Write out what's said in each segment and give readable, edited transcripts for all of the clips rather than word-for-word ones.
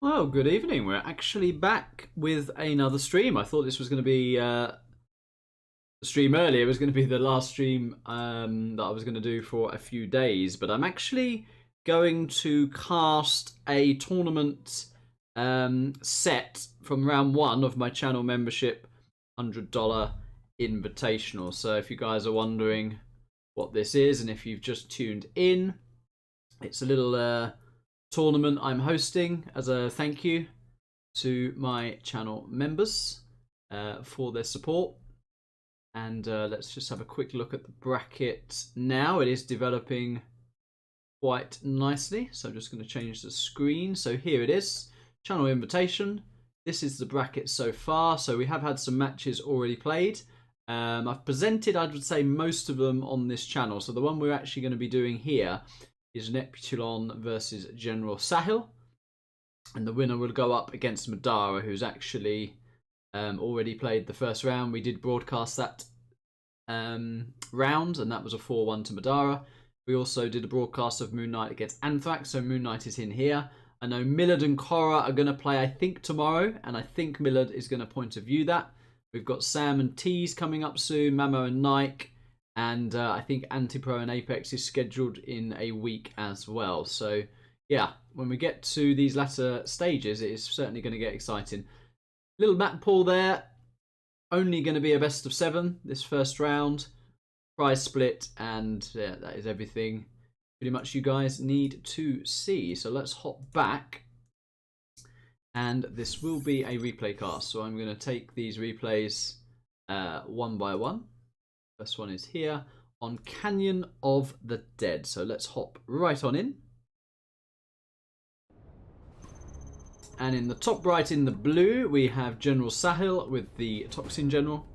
Well, good evening. We're actually back with another stream. I thought this was going to be the stream earlier. It was going to be the last stream that I was going to do for a few days. But I'm actually going to cast a tournament set from round 1 of my channel membership $100 Invitational. So if you guys are wondering what this is, and if you've just tuned in, it's a little tournament I'm hosting as a thank you to my channel members for their support. And let's just have a quick look at the bracket now. It is developing quite nicely, so I'm just going to change the screen. So here it is, channel invitation. This is the bracket so far. So we have had some matches already played. I've presented, I would say, most of them on this channel. So the one we're actually going to be doing here is Neptulon versus General Sahel, and the winner will go up against Madara, who's actually already played the first round. We did broadcast that round, and that was a 4-1 to Madara. We also did a broadcast of MooNknight against Anthrax, so MooNknight is in here. I know Millard and Korah are going to play, I think, tomorrow, and I think Millard is going to point of view that. We've got Sam and TeeeZ coming up soon, Mamo and Nike. And I think AntiPro and Apex is scheduled in a week as well. So, yeah, when we get to these latter stages, it is certainly going to get exciting. Little map pool there. Only going to be a best of 7 this first round. Prize split, and yeah, that is everything pretty much you guys need to see. So let's hop back. And this will be a replay cast. So I'm going to take these replays one by one. First one is here on Canyon of the Dead. So let's hop right on in. And in the top right in the blue, we have General Sahel with the Toxin General.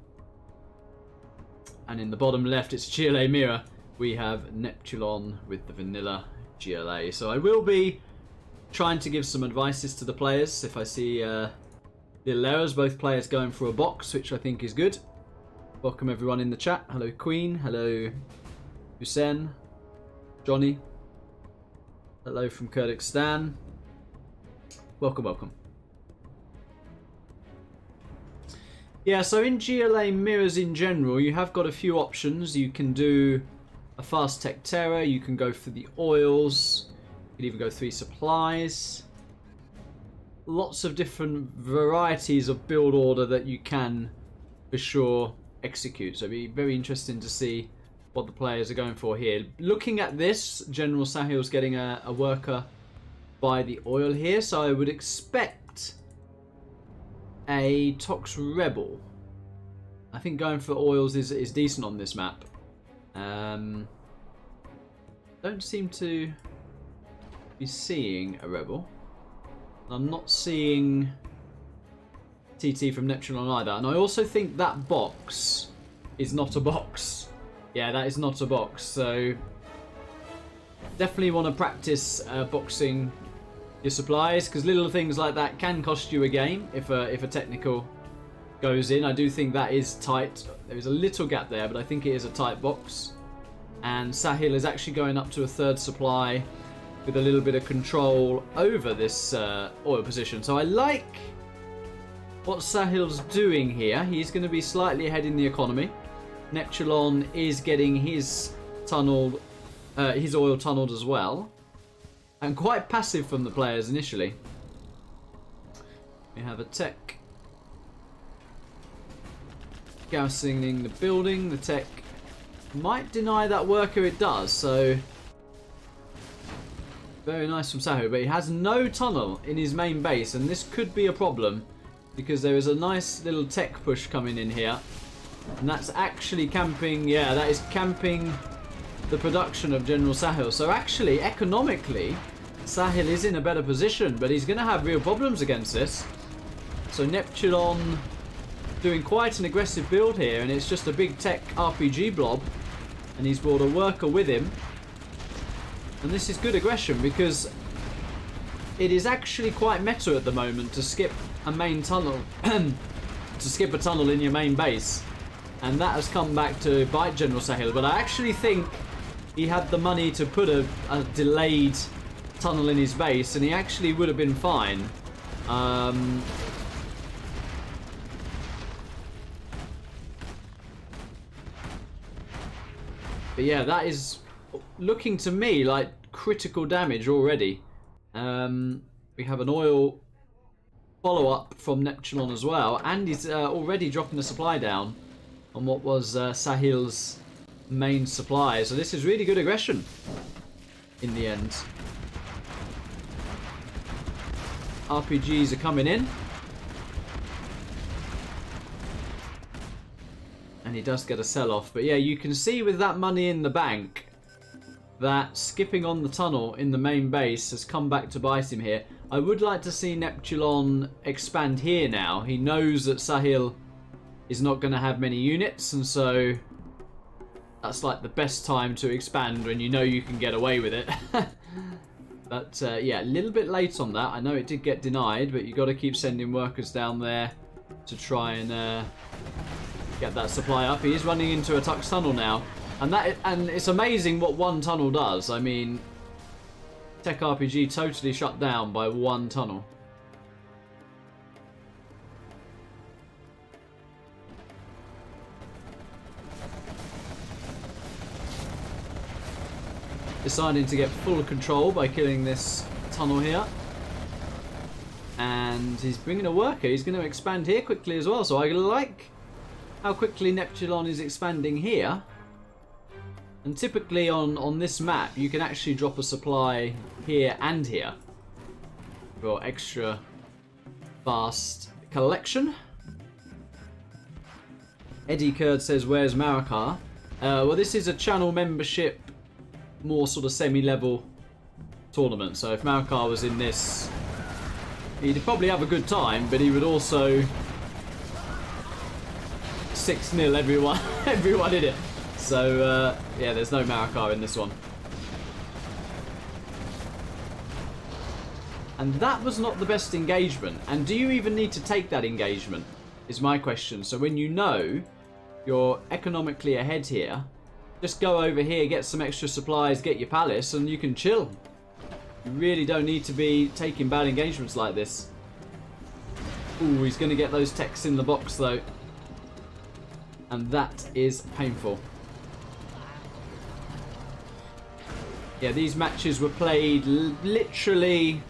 And in the bottom left, it's GLA Mirror. We have Neptulon with the Vanilla GLA. So I will be trying to give some advices to the players if I see little errors. Both players going for a box, which I think is good. Welcome everyone in the chat. Hello Queen, hello Hussein, Johnny, hello from Kyrgyzstan. Welcome, welcome. Yeah, so in GLA mirrors in general, you have got a few options. You can do a fast tech terror, you can go for the oils, you can even go 3 supplies. Lots of different varieties of build order that you can, for sure, execute. So it'll be very interesting to see what the players are going for here. Looking at this, General Sahel's getting a worker by the oil here, so I would expect a Tox Rebel. I think going for oils is decent on this map. Don't seem to be seeing a Rebel. I'm not seeing TT from Neptulon either, and I also think that box is not a box. Yeah, that is not a box, so definitely want to practice boxing your supplies, because little things like that can cost you a game if a technical goes in. I do think that is tight. There is a little gap there, but I think it is a tight box. And Sahel is actually going up to a 3rd supply with a little bit of control over this oil position. So I like what Sahel's doing here. He's going to be slightly ahead in the economy. Neptulon is getting his tunneled, his oil tunneled as well, and quite passive from the players initially. We have a tech garrisoning the building. The tech might deny that worker. It does. So very nice from Sahel, but he has no tunnel in his main base, and this could be a problem, because there is a nice little tech push coming in here, and that's actually camping. Yeah, that is camping the production of General Sahel. So actually, economically, Sahel is in a better position, but he's going to have real problems against this. So Neptulon doing quite an aggressive build here, and it's just a big tech RPG blob, and he's brought a worker with him. And this is good aggression, because it is actually quite meta at the moment to skip a main tunnel, to skip a tunnel in your main base. And that has come back to bite General Sahel. But I actually think he had the money to put a delayed tunnel in his base, and he actually would have been fine. But yeah, that is looking to me like critical damage already. We have an oil follow-up from Neptulon as well, and he's already dropping the supply down on what was Sahel's main supply. So this is really good aggression in the end. RPGs are coming in. And he does get a sell-off. But yeah, you can see with that money in the bank that skipping on the tunnel in the main base has come back to bite him here. I would like to see Neptulon expand here now. He knows that Sahel is not going to have many units, and so that's like the best time to expand when you know you can get away with it. But yeah, a little bit late on that. I know it did get denied, but you got to keep sending workers down there to try and get that supply up. He is running into a Tux tunnel now, and it's amazing what one tunnel does. I mean, Tech RPG totally shut down by one tunnel. Deciding to get full control by killing this tunnel here. And he's bringing a worker. He's going to expand here quickly as well. So I like how quickly Neptulon is expanding here. And typically on this map, you can actually drop a supply here and here for extra fast collection. Eddie Kurd says, where's Marikar? Well, this is a channel membership, more sort of semi-level tournament. So if Marikar was in this, he'd probably have a good time, but he would also 6-0 everyone in it. So yeah, there's no Marikar in this one. And that was not the best engagement. And do you even need to take that engagement, is my question. So when you know you're economically ahead here, just go over here, get some extra supplies, get your palace, and you can chill. You really don't need to be taking bad engagements like this. Ooh, he's going to get those techs in the box though. And that is painful. Yeah, these matches were played literally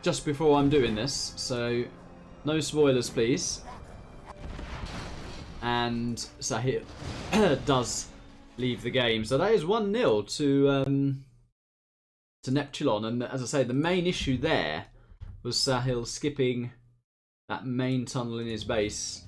just before I'm doing this, so no spoilers please. And Sahel does leave the game. So that is 1-0 to Neptulon. And as I say, the main issue there was Sahel skipping that main tunnel in his base.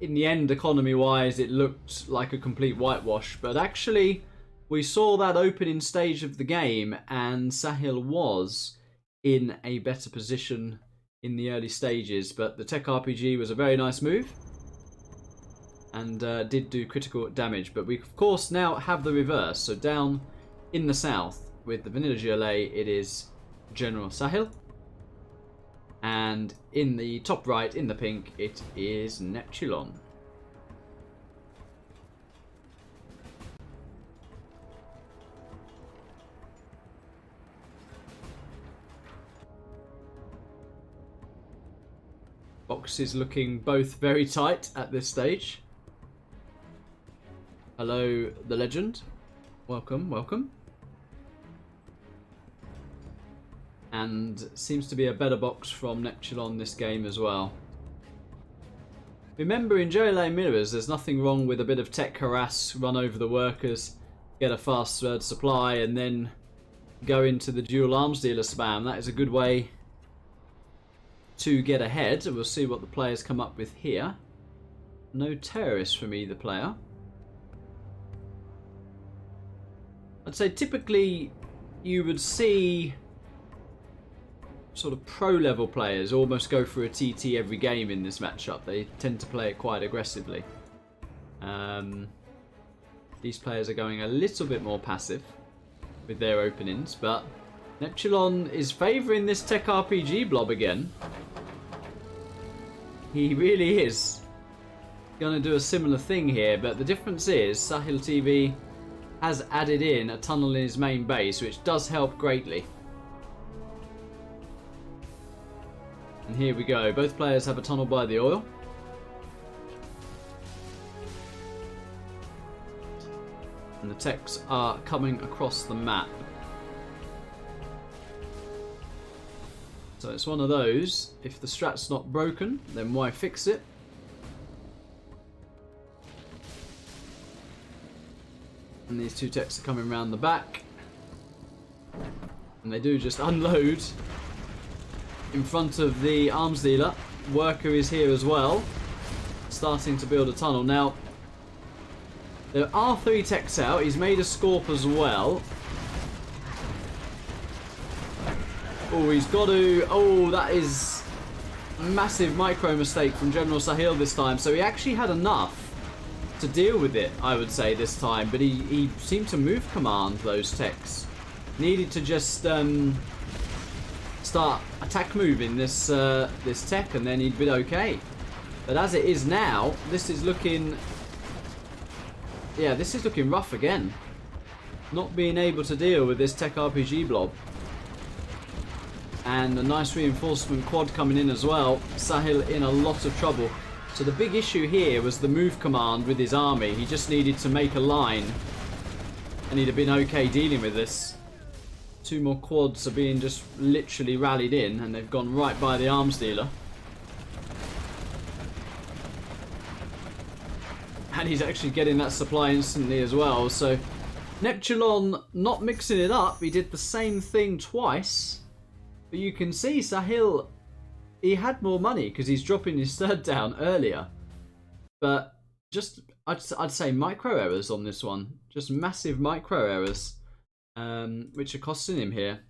In the end, economy-wise, it looked like a complete whitewash. But actually, we saw that opening stage of the game, and Sahel was in a better position in the early stages. But the Tech RPG was a very nice move, and did do critical damage. But we, of course, now have the reverse. So down in the south, with the Vanilla GLA, it is General Sahel. And in the top right, in the pink, it is Neptulon. Boxes looking both very tight at this stage. Hello, the legend. Welcome, welcome. And seems to be a better box from Neptulon this game as well. Remember, in JLA mirrors, there's nothing wrong with a bit of tech harass, run over the workers, get a fast third supply, and then go into the dual arms dealer spam. That is a good way to get ahead. We'll see what the players come up with here. No terrorists from either player. I'd say typically you would see sort of pro level players almost go for a TT every game in this matchup. They tend to play it quite aggressively. These players are going a little bit more passive with their openings, but Neptulon is favouring this Tech RPG blob again. He really is going to do a similar thing here, but the difference is Sahel TV has added in a tunnel in his main base, which does help greatly. And here we go. Both players have a tunnel by the oil. And the techs are coming across the map. So it's one of those, if the strat's not broken, then why fix it? And these two techs are coming around the back. And they do just unload in front of the arms dealer. Worker is here as well, starting to build a tunnel. Now, there are 3 techs out. He's made a Scorp as well. Oh, he's got to... Oh, that is a massive micro mistake from General Sahel this time. So he actually had enough to deal with it, I would say, this time. But he seemed to move command those techs. Needed to just start attack moving this this tech, and then he'd been okay. But as it is now, this is looking... Yeah, this is looking rough again. Not being able to deal with this tech RPG blob. And a nice reinforcement quad coming in as well. Sahel in a lot of trouble. So the big issue here was the move command with his army. He just needed to make a line, and he'd have been okay dealing with this. 2 more quads are being just literally rallied in, and they've gone right by the arms dealer. And he's actually getting that supply instantly as well. So Neptulon not mixing it up. He did the same thing twice. But you can see Sahel, he had more money because he's dropping his third down earlier. But just, I'd say micro errors on this one. Just massive micro errors, which are costing him here.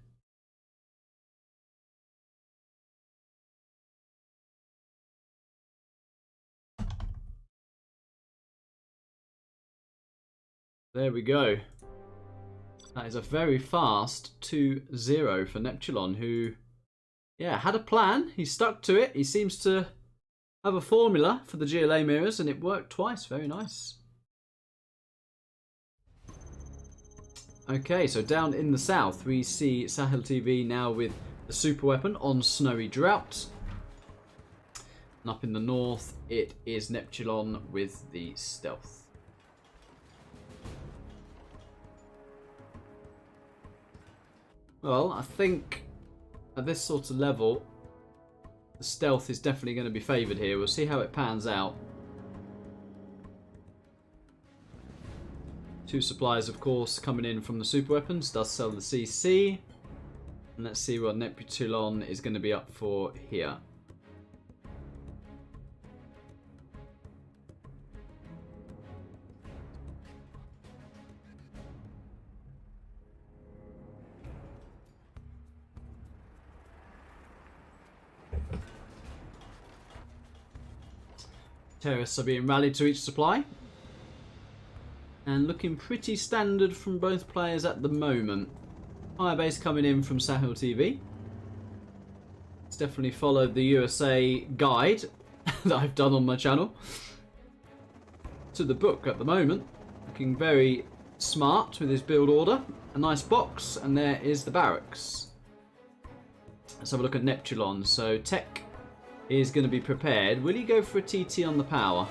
There we go. That is a very fast 2-0 for Neptulon, who, yeah, had a plan. He stuck to it. He seems to have a formula for the GLA mirrors, and it worked twice. Very nice. Okay, so down in the south, we see Sahel TV now with the super weapon on Snowy Drought. And up in the north, it is Neptulon with the stealth. Well, I think at this sort of level, the stealth is definitely going to be favoured here. We'll see how it pans out. 2 supplies, of course, coming in from the super weapons. Does sell the CC. And let's see what Neptulon is going to be up for here. Terrorists are being rallied to each supply. And looking pretty standard from both players at the moment. Firebase coming in from Sahel TV. It's definitely followed the USA guide that I've done on my channel to the book at the moment. Looking very smart with his build order. A nice box, and there is the barracks. Let's have a look at Neptulon. So tech is going to be prepared. Will he go for a TT on the power?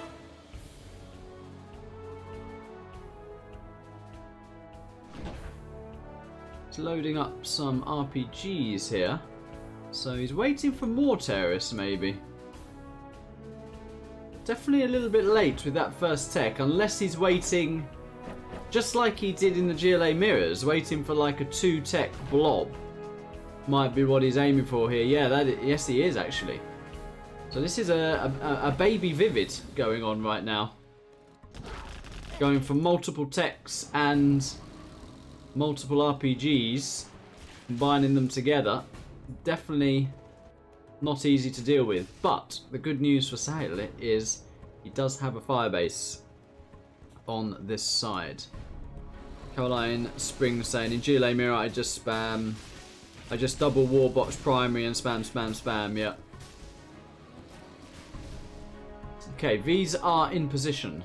He's loading up some RPGs here. So he's waiting for more terrorists, maybe. Definitely a little bit late with that first tech, unless he's waiting, just like he did in the GLA mirrors, waiting for like a 2-tech blob. Might be what he's aiming for here. Yeah, yes he is actually. So this is a baby Vivid going on right now. Going for multiple techs and multiple RPGs, combining them together. Definitely not easy to deal with. But the good news for Sahel is he does have a firebase on this side. Caroline Spring saying, in GLA Mirror I just spam, I just double Warbox primary and spam, yeah. Okay, these are in position.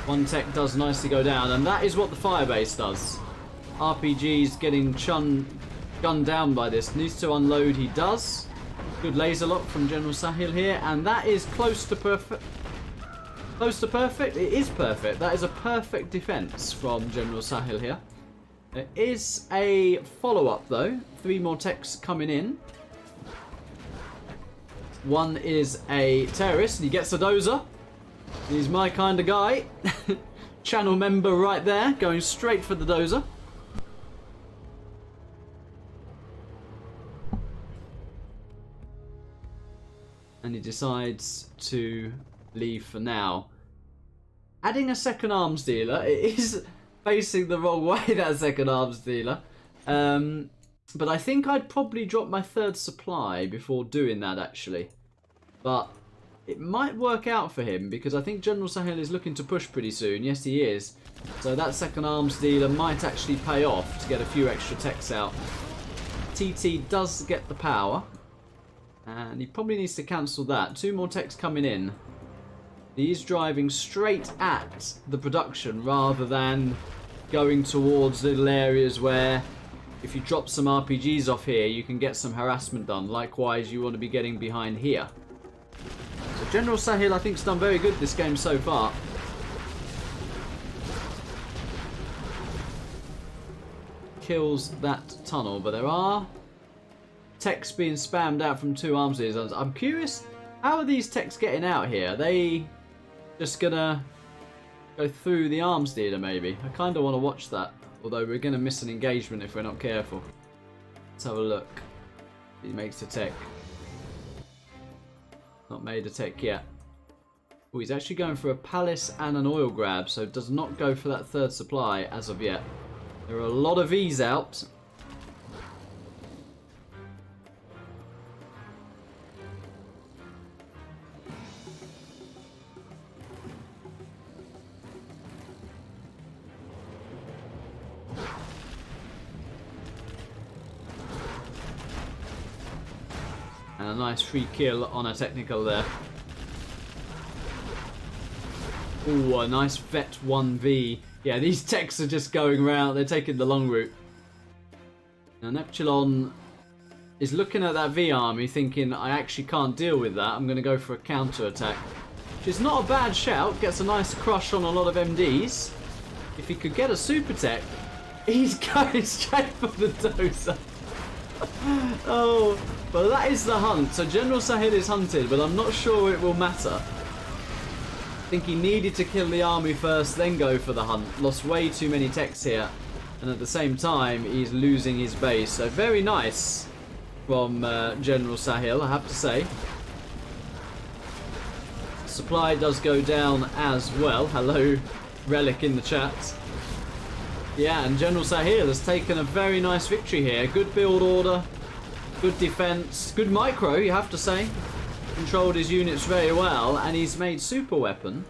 1 tech does nicely go down, and that is what the firebase does. RPGs getting gunned down by this. Needs to unload, he does. Good laser lock from General Sahel here, and that is close to perfect. Close to perfect? It is perfect. That is a perfect defense from General Sahel here. There is a follow-up though. 3 more techs coming in. One is a terrorist, and he gets a dozer. He's my kind of guy. Channel member right there, going straight for the dozer. And he decides to leave for now. Adding a second arms dealer, it is facing the wrong way, that second arms dealer. But I think I'd probably drop my 3rd supply before doing that, actually. But it might work out for him, because I think General Sahel is looking to push pretty soon. Yes, he is. So that second arms dealer might actually pay off to get a few extra techs out. TT does get the power. And he probably needs to cancel that. 2 more techs coming in. He's driving straight at the production rather than going towards little areas where if you drop some RPGs off here, you can get some harassment done. Likewise, you want to be getting behind here. So General Sahel, I think, has done very good this game so far. Kills that tunnel, but there are techs being spammed out from 2 arms dealers. I'm curious, how are these techs getting out here? Are they just gonna go through the arms dealer maybe? I kind of want to watch that, although we're gonna miss an engagement if we're not careful. Let's have a look. He makes a tech. Not made a tech yet. Oh, he's actually going for a palace and an oil grab, so does not go for that 3rd supply as of yet. There are a lot of V's out. And a nice free kill on a technical there. Ooh, a nice Vet 1v. Yeah, these techs are just going around. They're taking the long route. Now Neptulon is looking at that V army thinking, I actually can't deal with that. I'm going to go for a counter attack. Which is not a bad shout. Gets a nice crush on a lot of MDs. If he could get a super tech, he's going straight for the dozer. Oh, but that is the hunt. So General Sahel is hunted, but I'm not sure it will matter. I think he needed to kill the army first, then go for the hunt. Lost way too many techs here. And at the same time, he's losing his base. So very nice from General Sahel, I have to say. Supply does go down as well. Hello, Relic in the chat. Yeah, and General Sahel has taken a very nice victory here. Good build order, good defense, good micro, you have to say. Controlled his units very well, and he's made super weapon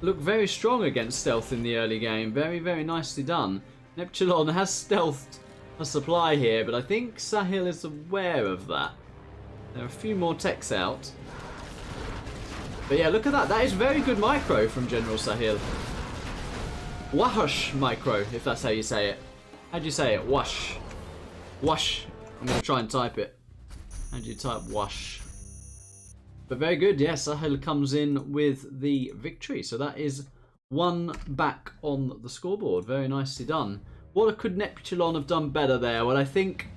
look very strong against stealth in the early game. Very, very nicely done. Neptulon has stealthed a supply here, but I think Sahel is aware of that. There are a few more techs out. But yeah, look at that. That is very good micro from General Sahel. Wash micro, if that's how you say it. How do you say it? Wash. Wash. I'm going to try and type it. How do you type wash? But very good, yes. Sahel comes in with the victory. So that is 1 back on the scoreboard. Very nicely done. What could Neptulon have done better there? Well, I think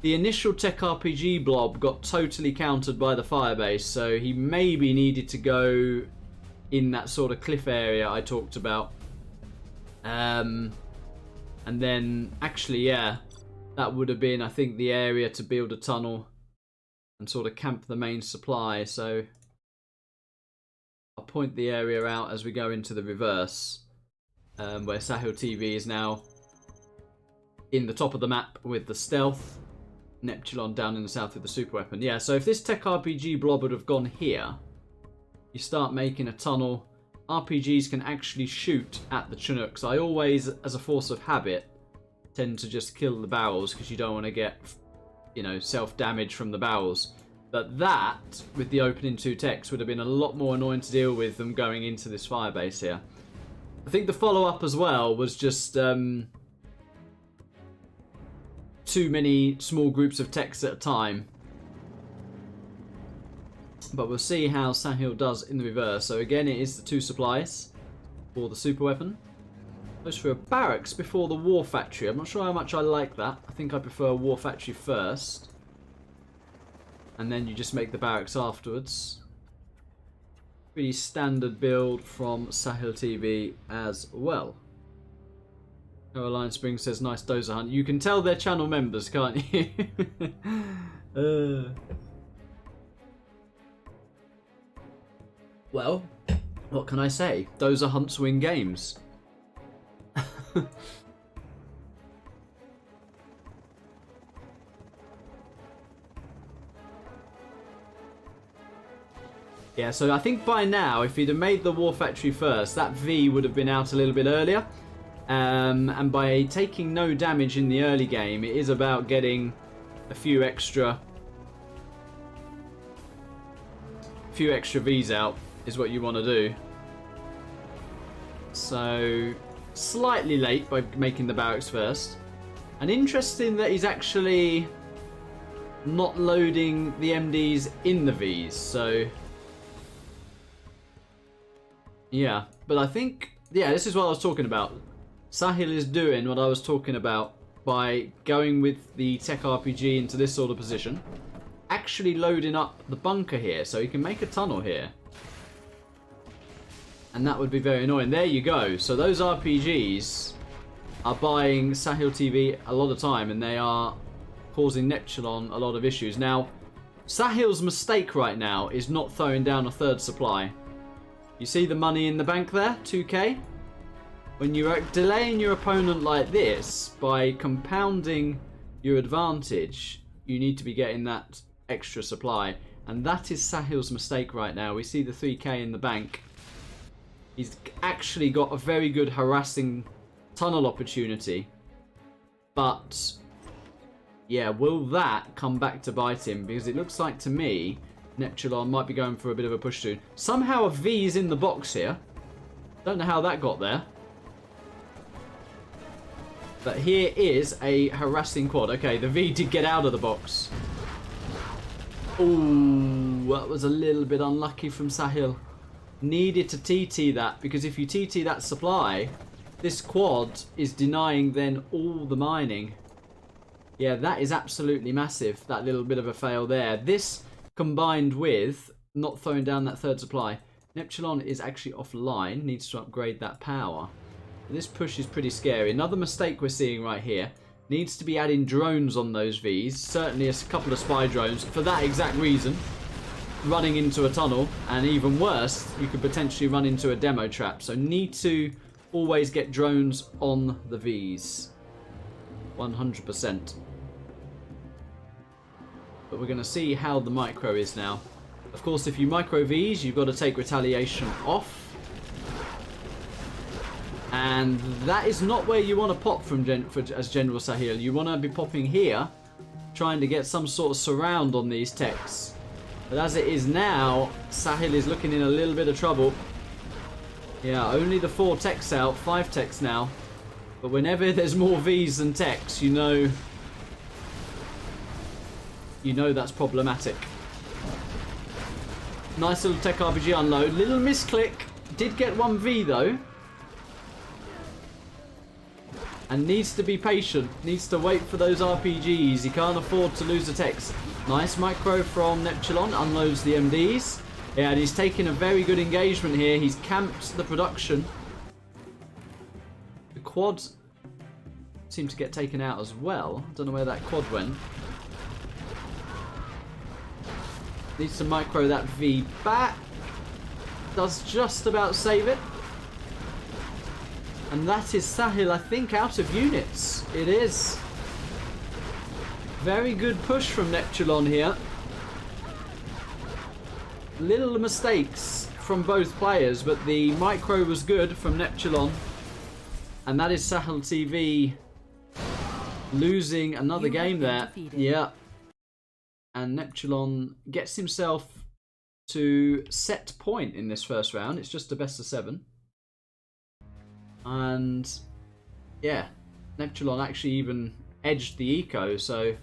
the initial tech RPG blob got totally countered by the firebase. So he maybe needed to go in that sort of cliff area I talked about. And then, actually, yeah, that would have been, I think, the area to build a tunnel and sort of camp the main supply. So I'll point the area out as we go into the reverse, where Sahel TV is now in the top of the map with the stealth, Neptulon down in the south with the super weapon. Yeah, so if this tech RPG blob would have gone here, you start making a tunnel. RPGs can actually shoot at the Chinooks. I always, as a force of habit, tend to just kill the barrels because you don't want to get, you know, self-damage from the barrels. But that, with the opening 2 techs, would have been a lot more annoying to deal with than going into this firebase here. I think the follow-up as well was just too many small groups of techs at a time. But we'll see how Sahel does in the reverse. So again, it is the 2 supplies for the super weapon. Goes for a barracks before the war factory. I'm not sure how much I like that. I think I prefer a war factory first. And then you just make the barracks afterwards. Pretty standard build from Sahel TV as well. Caroline Springs says, nice dozer hunt. You can tell they're channel members, can't you? Well, what can I say? Dozer hunts win games. Yeah, so I think by now, if he'd have made the war factory first, that V would have been out a little bit earlier. And by taking no damage in the early game, it is about getting a few extra Vs out is what you want to do. So slightly late by making the barracks first. And interesting that he's actually not loading the MDs in the Vs. So yeah, but I think, yeah, this is what I was talking about. Sahel is doing what I was talking about by going with the tech RPG into this sort of position. Actually loading up the bunker here, so he can make a tunnel here. And that would be very annoying. There you go. So those RPGs are buying Sahel TV a lot of time, and they are causing Neptulon a lot of issues. Now, Sahel's mistake right now is not throwing down a 3rd supply. You see the money in the bank there? 2k? When you're delaying your opponent like this, by compounding your advantage, you need to be getting that extra supply. And that is Sahel's mistake right now. We see the 3k in the bank. He's actually got a very good harassing tunnel opportunity. But, yeah, will that come back to bite him? Because it looks like to me, Neptulon might be going for a bit of a push soon. Somehow a V is in the box here. Don't know how that got there. But here is a harassing quad. Okay, the V did get out of the box. Ooh, that was a little bit unlucky from Sahel. Needed to TT that, because if you TT that supply, this quad is denying then all the mining. Yeah, that is absolutely massive, that little bit of a fail there. This combined with not throwing down that 3rd supply. Neptulon is actually offline, needs to upgrade that power. This push is pretty scary. Another mistake we're seeing right here. Needs to be adding drones on those Vs. Certainly a couple of spy drones for that exact reason. Running into a tunnel, and even worse, you could potentially run into a demo trap. So need to always get drones on the Vs. 100%. But we're going to see how the micro is now. Of course, if you micro Vs, you've got to take retaliation off. And that is not where you want to pop from as General Sahel. You want to be popping here, trying to get some sort of surround on these techs. But as it is now, Sahel is looking in a little bit of trouble. Yeah, only the 4 techs out, 5 techs now. But whenever there's more Vs than techs, you know that's problematic. Nice little tech RPG unload. Little misclick. Did get 1 V though. And needs to be patient. Needs to wait for those RPGs. He can't afford to lose the techs. Nice micro from Neptulon. Unloads the MDs. Yeah, and he's taking a very good engagement here. He's camped the production. The quads seem to get taken out as well. Don't know where that quad went. Needs to micro that V back. Does just about save it. And that is Sahel, I think, out of units. It is. Very good push from Neptulon here. Little mistakes from both players, but the micro was good from Neptulon. And that is Sahel TV losing another game there. Defeated. Yeah. And Neptulon gets himself to set point in this first round. It's just a best of 7. And yeah, Neptulon actually even edged the eco. So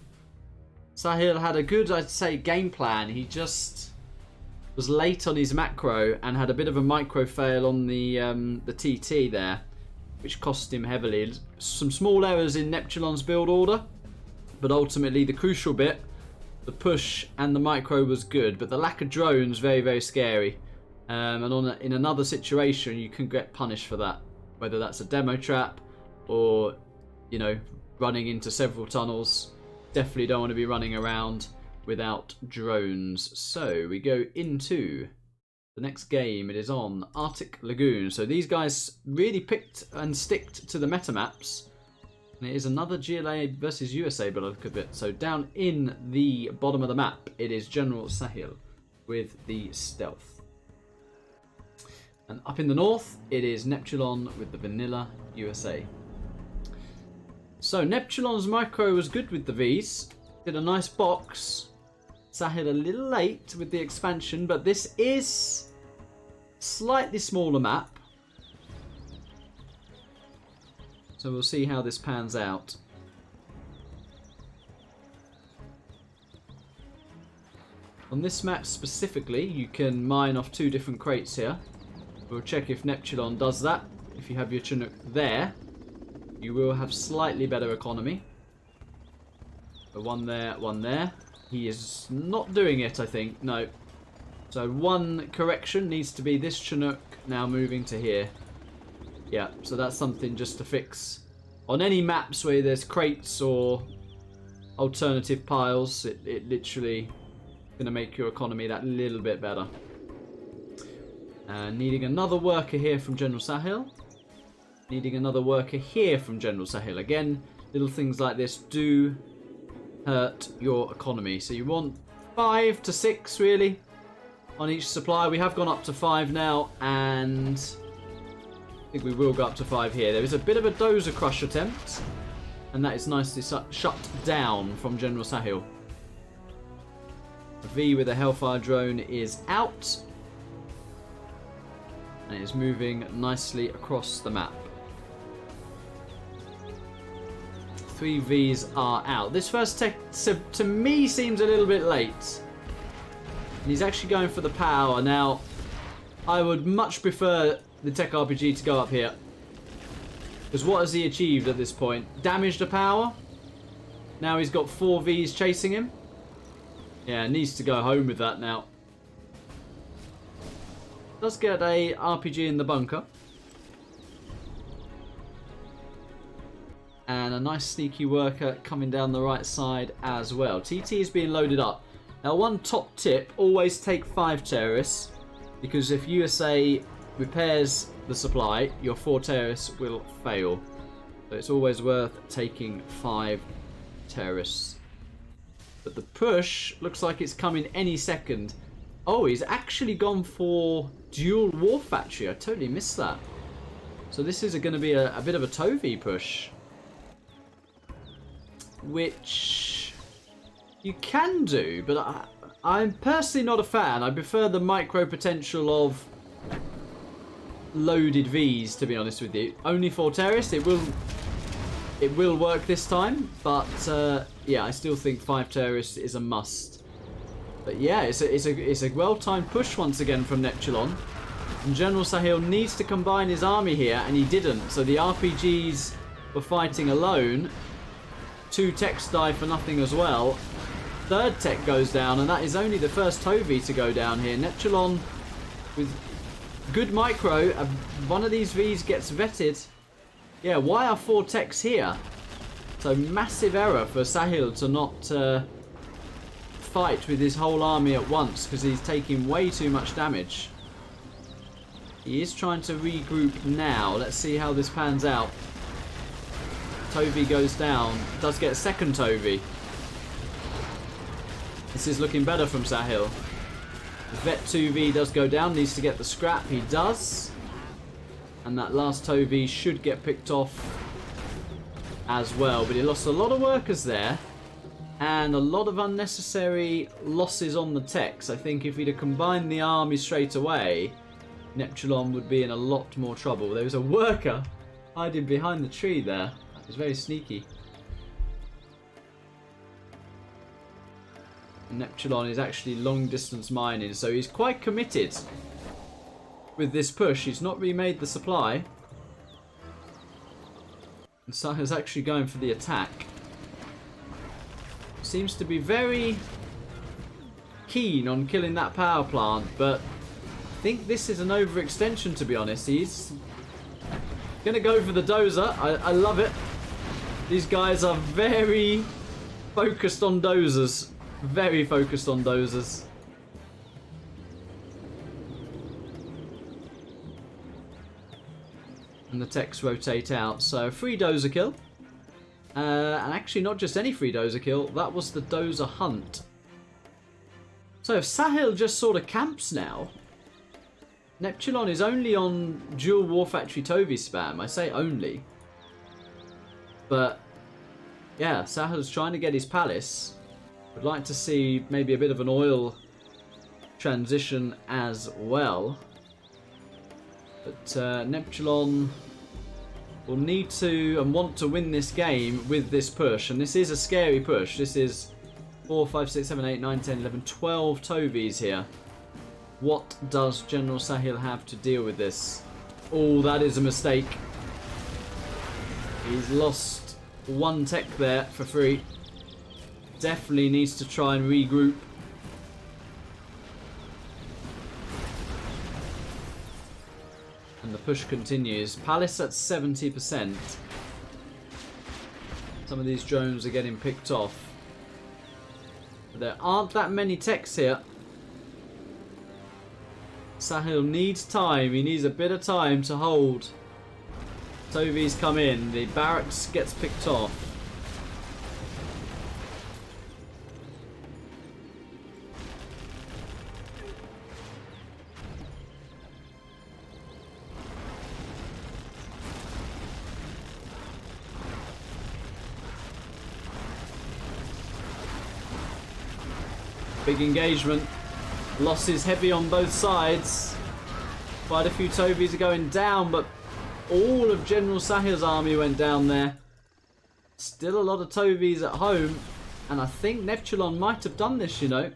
Sahel had a good, I'd say, game plan. He just was late on his macro and had a bit of a micro fail on the TT there, which cost him heavily. Some small errors in Neptulon's build order, but ultimately the crucial bit, the push and the micro was good, but the lack of drones, very, very scary. And in another situation, you can get punished for that, whether that's a demo trap or, you know, running into several tunnels. Definitely don't want to be running around without drones. So we go into the next game. It is on Artic Lagoon. So these guys really picked and sticked to the meta maps. And it is another GLA versus USA by the look of it. So down in the bottom of the map, it is General Sahel with the stealth. And up in the north, it is Neptulon with the vanilla USA. So Neptulon's micro was good with the Vs. Did a nice box. Sahel a little late with the expansion, but this is slightly smaller map. So we'll see how this pans out. On this map specifically, you can mine off 2 different crates here. We'll check if Neptulon does that. If you have your Chinook there, you will have slightly better economy. So one there, one there. He is not doing it, I think. No. So one correction needs to be this Chinook now moving to here. Yeah, so that's something just to fix. On any maps where there's crates or alternative piles, it literally going to make your economy that little bit better. Needing another worker here from General Sahel. Needing another worker here from General Sahel. Again, little things like this do hurt your economy. So you want 5 to 6 really on each supply. We have gone up to 5 now, and I think we will go up to 5 here. There is a bit of a dozer crush attempt, and that is nicely shut down from General Sahel. The V with a Hellfire drone is out, and it is moving nicely across the map. 3 Vs are out. This first tech, to me, seems a little bit late. And he's actually going for the power. Now, I would much prefer the tech RPG to go up here. Because what has he achieved at this point? Damaged a power. Now he's got 4 Vs chasing him. Yeah, needs to go home with that now. Does get a RPG in the bunker. And a nice sneaky worker coming down the right side as well. TT is being loaded up. Now, one top tip, always take 5 terrorists. Because if USA repairs the supply, your 4 terrorists will fail. So it's always worth taking 5 terrorists. But the push looks like it's coming any second. Oh, he's actually gone for dual war factory. I totally missed that. So this is going to be a bit of a Tovi push. Which you can do, but I'm personally not a fan. I prefer the micro potential of loaded Vs, to be honest with you. Only 4 terrorists. It will work this time, but yeah, I still think 5 terrorists is a must. But yeah, it's a well-timed push once again from Neptulon. And General Sahel needs to combine his army here, and he didn't. So the RPGs were fighting alone. 2 techs die for nothing as well. 3rd tech goes down, and that is only the first Tovi to go down here. Neptulon with good micro. One of these Vs gets vetted. Yeah, why are 4 techs here? So massive error for Sahel to not fight with his whole army at once, because he's taking way too much damage. He is trying to regroup now. Let's see how this pans out. Tovi goes down. Does get a second Tovi. This is looking better from Sahel. Vet 2V does go down. Needs to get the scrap. He does. And that last Tovi should get picked off as well. But he lost a lot of workers there. And a lot of unnecessary losses on the techs. I think if he'd have combined the army straight away, Neptulon would be in a lot more trouble. There was a worker hiding behind the tree there. It was very sneaky. Neptulon is actually long distance mining, so he's quite committed with this push. He's not remade the supply. And Sahel's actually going for the attack. Seems to be very keen on killing that power plant, but I think this is an overextension, to be honest. He's going to go for the dozer. I love it. These guys are very focused on dozers. Very focused on dozers. And the techs rotate out. So, free dozer kill. And actually not just any free dozer kill. That was the dozer hunt. So if Sahel just sort of camps now, Neptulon is only on dual War Factory Tovi spam. I say only. But yeah, Sahel's trying to get his palace. Would like to see maybe a bit of an oil transition as well. But Neptulon will need to and want to win this game with this push. And this is a scary push. This is 4, 5, 6, 7, 8, 9, 10, 11, 12 Tovies here. What does General Sahel have to deal with this? Oh, that is a mistake. He's lost one tech there for free. Definitely needs to try and regroup. And the push continues. Palace at 70%. Some of these drones are getting picked off. But there aren't that many techs here. Sahel needs time. He needs a bit of time to hold. Tovi's come in. The barracks gets picked off. Big engagement. Losses heavy on both sides. Quite a few Tovies are going down, but all of General Sahel's army went down there. Still a lot of Tovies at home. And I think Neptulon might have done this, you know.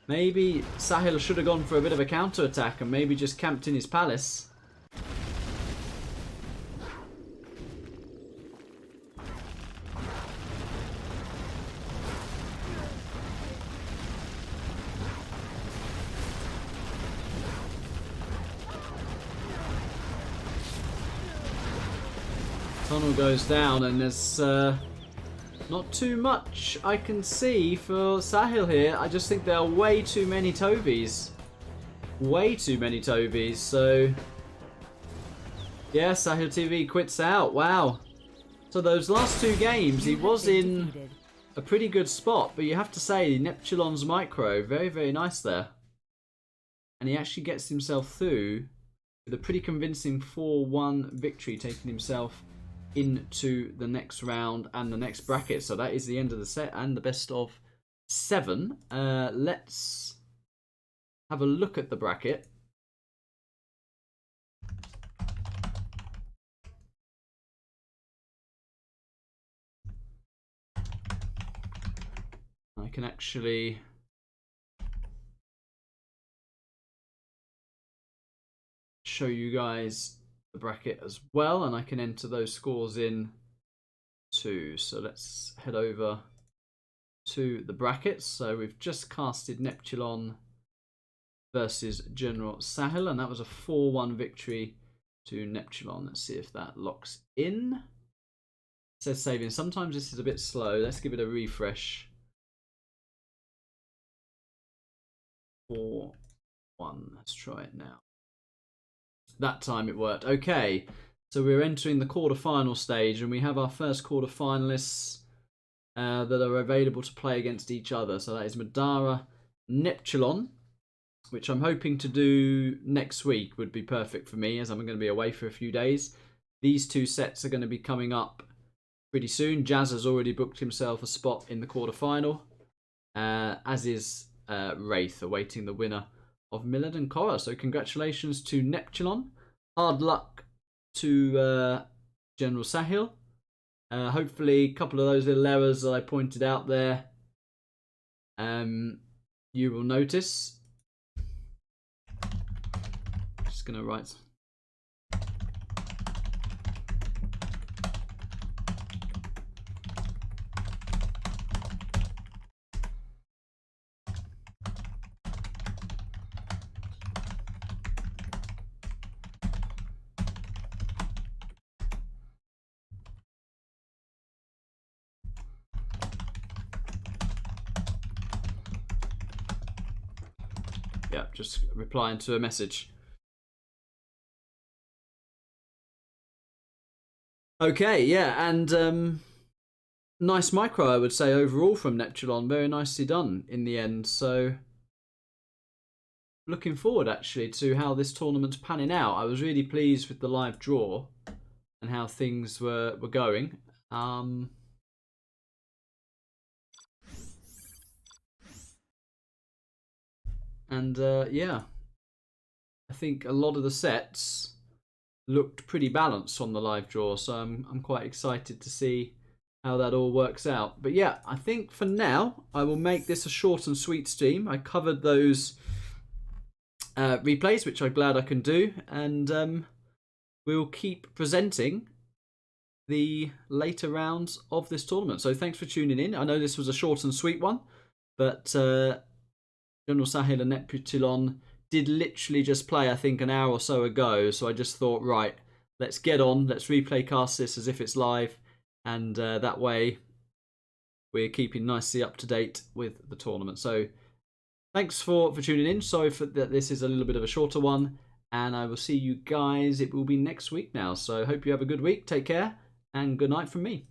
Maybe Sahel should have gone for a bit of a counter-attack and maybe just camped in his palace. Tunnel goes down and there's not too much I can see for Sahel here. I just think there are way too many Tovies. Way too many Tovies. So yeah, Sahel TV quits out. Wow. So those last two games he was in a pretty good spot, but you have to say Neptulon's micro, very, very nice there. And he actually gets himself through with a pretty convincing 4-1 victory, taking himself into the next round and the next bracket. So that is the end of the set and the best of 7. Let's have a look at the bracket. I can actually show you guys the bracket as well, and I can enter those scores in too. So let's head over to the brackets. So we've just casted Neptulon versus General Sahel, and that was a 4-1 victory to Neptulon. Let's see if that locks in. It says saving. Sometimes this is a bit slow. Let's give it a refresh. 4-1. Let's try it now. That time it worked. Okay, so we're entering the quarter-final stage, and we have our first quarter-finalists that are available to play against each other. So that is Madara, Neptulon, which I'm hoping to do next week would be perfect for me, as I'm going to be away for a few days. These two sets are going to be coming up pretty soon. Jazza's already booked himself a spot in the quarter-final, as is Wraith, awaiting the winner of Millard and Korah. So congratulations to Neptulon. Hard luck to General Sahel. Hopefully a couple of those little errors that I pointed out there you will notice. Just gonna write. Yeah, just replying to a message. Okay, yeah, and nice micro, I would say, overall from Neptulon. Very nicely done in the end. So looking forward, actually, to how this tournament's panning out. I was really pleased with the live draw and how things were going. Yeah, I think a lot of the sets looked pretty balanced on the live draw, so I'm quite excited to see how that all works out. But yeah, I think for now I will make this a short and sweet stream. I covered those replays, which I'm glad I can do, and we'll keep presenting the later rounds of this tournament. So thanks for tuning in. I know this was a short and sweet one, but General Sahel and Neptulon did literally just play, I think, an hour or so ago. So I just thought, right, let's get on. Let's replay cast this as if it's live. And that way we're keeping nicely up to date with the tournament. So thanks for tuning in. Sorry for that this is a little bit of a shorter one. And I will see you guys. It will be next week now. So hope you have a good week. Take care. And good night from me.